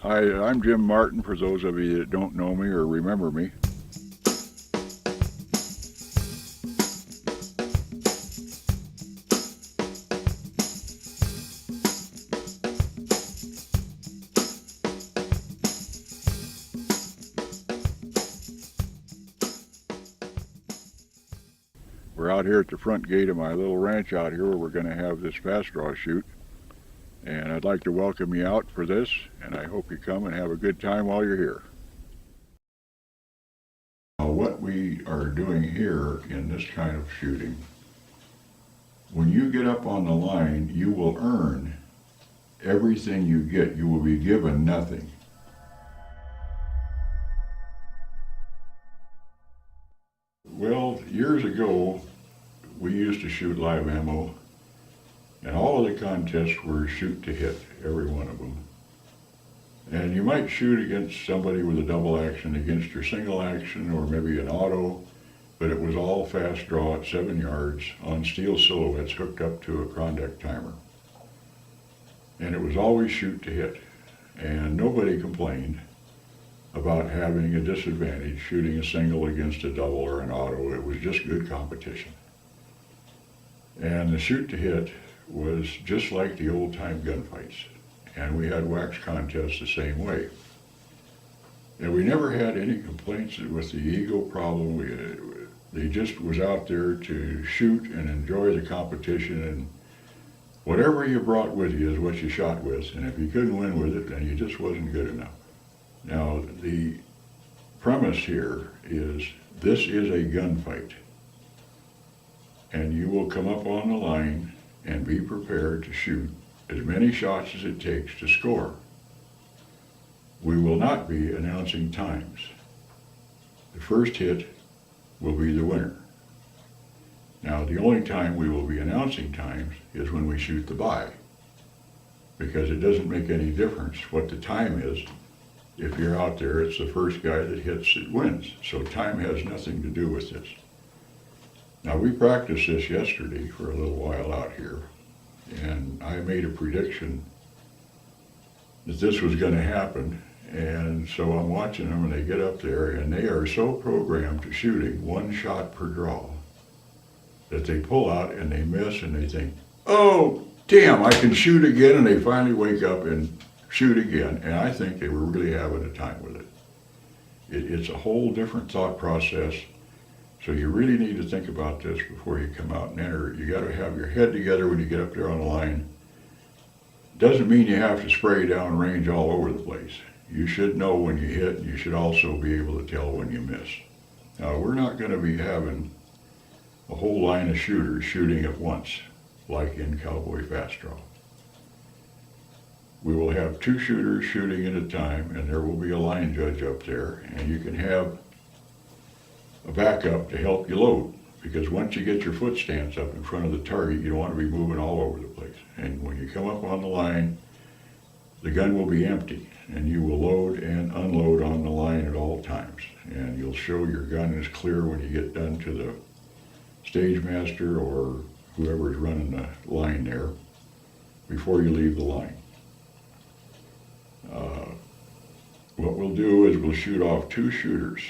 Hi, I'm Jim Martin, for those of you that don't know me or remember me. We're out here at the front gate of my little ranch out here where we're going to have this fast draw shoot. And I'd like to welcome you out for this, and I hope you come and have a good time while you're here. Now, what we are doing here in this kind of shooting, when you get up on the line, you will earn everything you get. You will be given nothing. Well, years ago, we used to shoot live ammo, and all of the contests were shoot to hit, every one of them. And you might shoot against somebody with a double action, against your single action, or maybe an auto, but it was all fast draw at 7 yards on steel silhouettes hooked up to a Klondike timer. And it was always shoot to hit. And nobody complained about having a disadvantage shooting a single against a double or an auto. It was just good competition. And the shoot to hit was just like the old time gunfights. And we had wax contests the same way. And we never had any complaints with the ego problem. They just was out there to shoot and enjoy the competition, and whatever you brought with you is what you shot with, and if you couldn't win with it, then you just wasn't good enough. Now, the premise here is this is a gunfight, and you will come up on the line and be prepared to shoot as many shots as it takes to score. We will not be announcing times. The first hit will be the winner. Now, the only time we will be announcing times is when we shoot the buy, because it doesn't make any difference what the time is. If you're out there, it's the first guy that hits that wins. So time has nothing to do with this. Now, we practiced this yesterday for a little while out here, and I made a prediction that this was going to happen. And so I'm watching them, and they get up there, and they are so programmed to shooting one shot per draw that they pull out and they miss, and they think, oh, damn, I can shoot again, and they finally wake up and shoot again. And I think they were really having a time with it. It's a whole different thought process. So you really need to think about this before you come out and enter. You got to have your head together when you get up there on the line. Doesn't mean you have to spray down range all over the place. You should know when you hit, and you should also be able to tell when you miss. Now, we're not going to be having a whole line of shooters shooting at once, like in Cowboy Fast Draw. We will have 2 shooters shooting at a time, and there will be a line judge up there, and you can have a backup to help you load, because once you get your foot stance up in front of the target, you don't want to be moving all over the place. And when you come up on the line, the gun will be empty, and you will load and unload on the line at all times. And you'll show your gun is clear when you get done to the stage master or whoever's running the line there before you leave the line. What we'll do is we'll shoot off 2 shooters,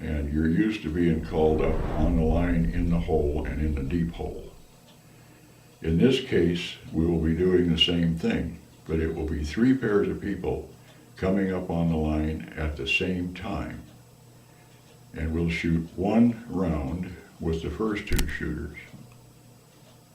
and you're used to being called up on the line in the hole and in the deep hole. In this case, we will be doing the same thing, but it will be 3 pairs of people coming up on the line at the same time. And we'll shoot 1 round with the first 2 shooters.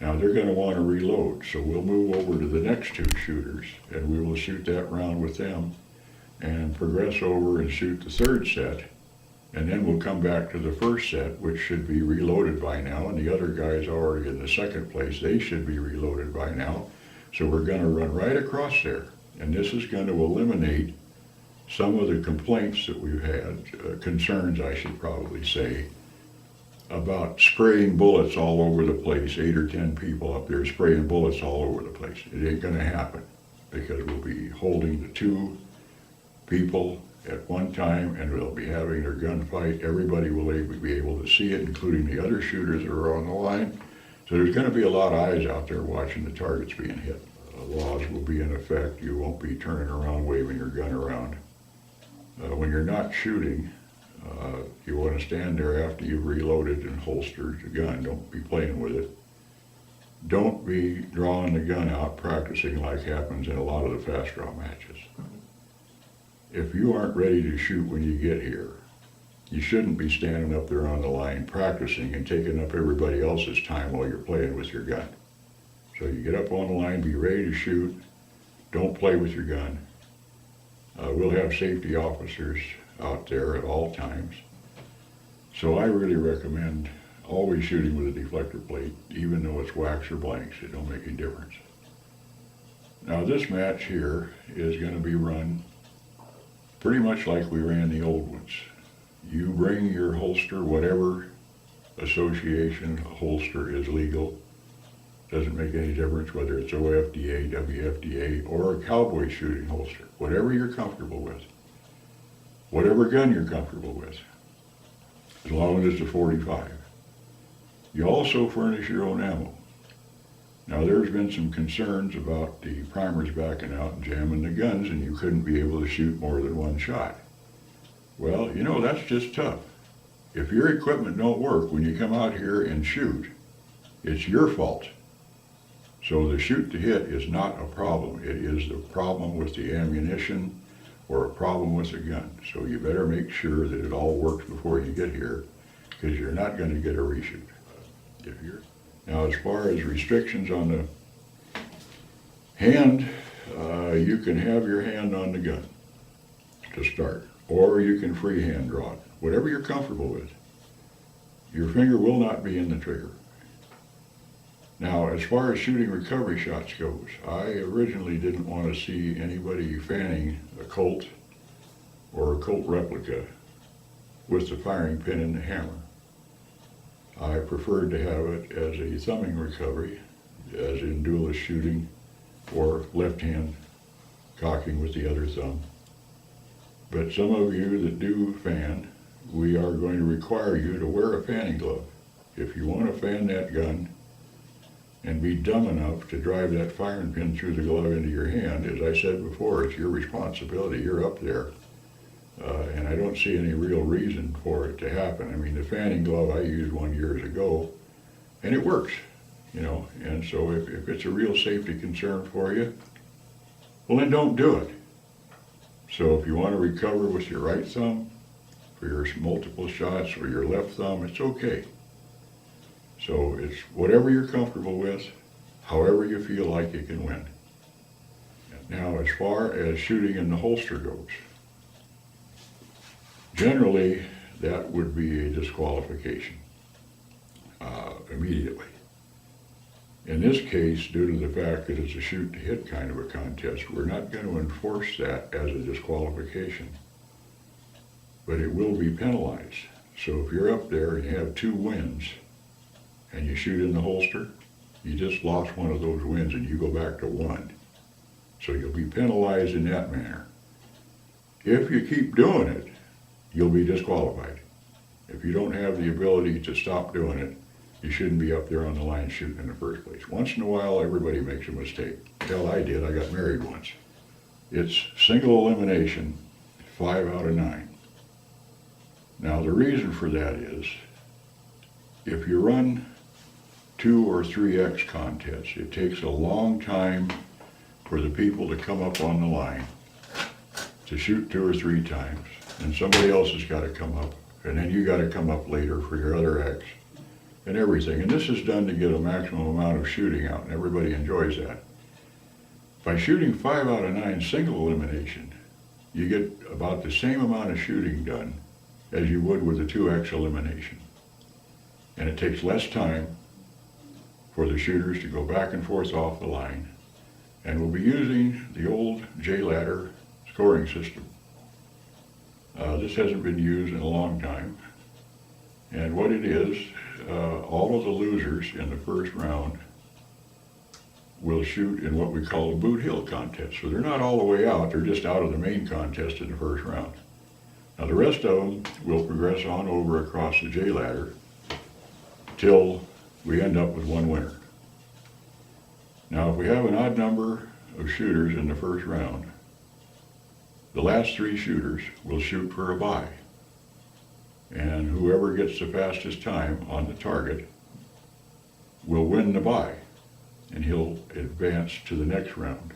Now, they're going to want to reload, so we'll move over to the next 2 shooters, and we will shoot that round with them and progress over and shoot the 3rd set. And then we'll come back to the first set, which should be reloaded by now, and the other guys already in the 2nd place, they should be reloaded by now. So we're going to run right across there, and this is going to eliminate some of the complaints that we've had, concerns I should probably say, about spraying bullets all over the place. 8 or 10 people up there spraying bullets all over the place. It ain't going to happen, because we'll be holding the 2 people at one time, and they'll be having their gunfight. Everybody will be able to see it, including the other shooters that are on the line. So there's going to be a lot of eyes out there watching the targets being hit. laws will be in effect. You won't be turning around waving your gun around. When you're not shooting, you want to stand there after you've reloaded and holstered the gun. Don't be playing with it. Don't be drawing the gun out, practicing like happens in a lot of the fast draw matches. If you aren't ready to shoot when you get here, you shouldn't be standing up there on the line practicing and taking up everybody else's time while you're playing with your gun. So you get up on the line, be ready to shoot. Don't play with your gun. We'll have safety officers out there at all times. So I really recommend always shooting with a deflector plate, even though it's wax or blanks. It don't make any difference. Now this match here is going to be run pretty much like we ran the old ones. You bring your holster, whatever association holster is legal. Doesn't make any difference whether it's OFDA, WFDA, or a cowboy shooting holster. Whatever you're comfortable with. Whatever gun you're comfortable with. As long as it's a .45. You also furnish your own ammo. Now there's been some concerns about the primers backing out and jamming the guns, and you couldn't be able to shoot more than one shot. Well, you know, that's just tough. If your equipment don't work when you come out here and shoot, it's your fault. So the shoot to hit is not a problem. It is the problem with the ammunition or a problem with the gun. So you better make sure that it all works before you get here, because you're not going to get a reshoot. Now, as far as restrictions on the hand, you can have your hand on the gun to start, or you can freehand draw it, whatever you're comfortable with. Your finger will not be in the trigger. Now, as far as shooting recovery shots goes, I originally didn't want to see anybody fanning a Colt or a Colt replica with the firing pin and the hammer. I preferred to have it as a thumbing recovery, as in duelist shooting, or left hand cocking with the other thumb. But some of you that do fan, we are going to require you to wear a fanning glove. If you want to fan that gun and be dumb enough to drive that firing pin through the glove into your hand, as I said before, it's your responsibility. You're up there. And I don't see any real reason for it to happen. I mean, the fanning glove I used one years ago, and it works, you know. And so if it's a real safety concern for you, well, then don't do it. So if you want to recover with your right thumb for your multiple shots, or your left thumb, it's okay. So it's whatever you're comfortable with, however you feel like you can win. Now, as far as shooting in the holster goes, generally that would be a disqualification immediately. In this case, due to the fact that it's a shoot to hit kind of a contest, we're not going to enforce that as a disqualification, but it will be penalized. So if you're up there and you have 2 wins and you shoot in the holster, you just lost one of those wins and you go back to 1. So you'll be penalized in that manner. If you keep doing it, you'll be disqualified. If you don't have the ability to stop doing it, you shouldn't be up there on the line shooting in the first place. Once in a while, everybody makes a mistake. Hell, I did. I got married once. It's single elimination, 5 out of 9. Now, the reason for that is, if you run 2 or 3X contests, it takes a long time for the people to come up on the line to shoot 2 or 3 times. And somebody else has got to come up, and then you got to come up later for your other X and everything. And this is done to get a maximum amount of shooting out, and everybody enjoys that. By shooting 5 out of 9 single elimination, you get about the same amount of shooting done as you would with a 2X elimination. And it takes less time for the shooters to go back and forth off the line. And we'll be using the old J-ladder scoring system. This hasn't been used in a long time. And what it is, all of the losers in the first round will shoot in what we call a boot hill contest. So they're not all the way out, they're just out of the main contest in the first round. Now the rest of them will progress on over across the J-ladder till we end up with 1 winner. Now if we have an odd number of shooters in the first round. The last 3 shooters will shoot for a bye. And whoever gets the fastest time on the target will win the bye, and he'll advance to the next round.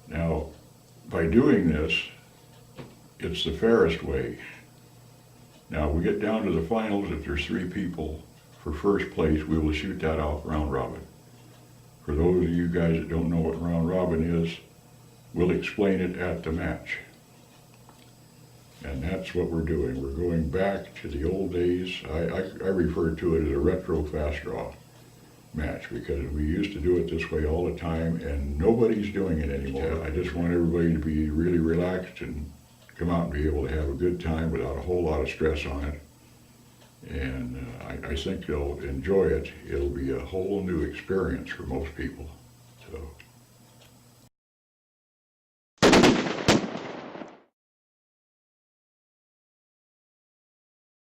Now, by doing this, it's the fairest way. Now, we get down to the finals. If there's 3 people for first place, we will shoot that off round robin. For those of you guys that don't know what round robin is, we'll explain it at the match. And that's what we're doing. We're going back to the old days. I refer to it as a retro fast draw match, because we used to do it this way all the time, and nobody's doing it anymore. I just want everybody to be really relaxed and come out and be able to have a good time without a whole lot of stress on it. And I think they'll enjoy it. It'll be a whole new experience for most people. So.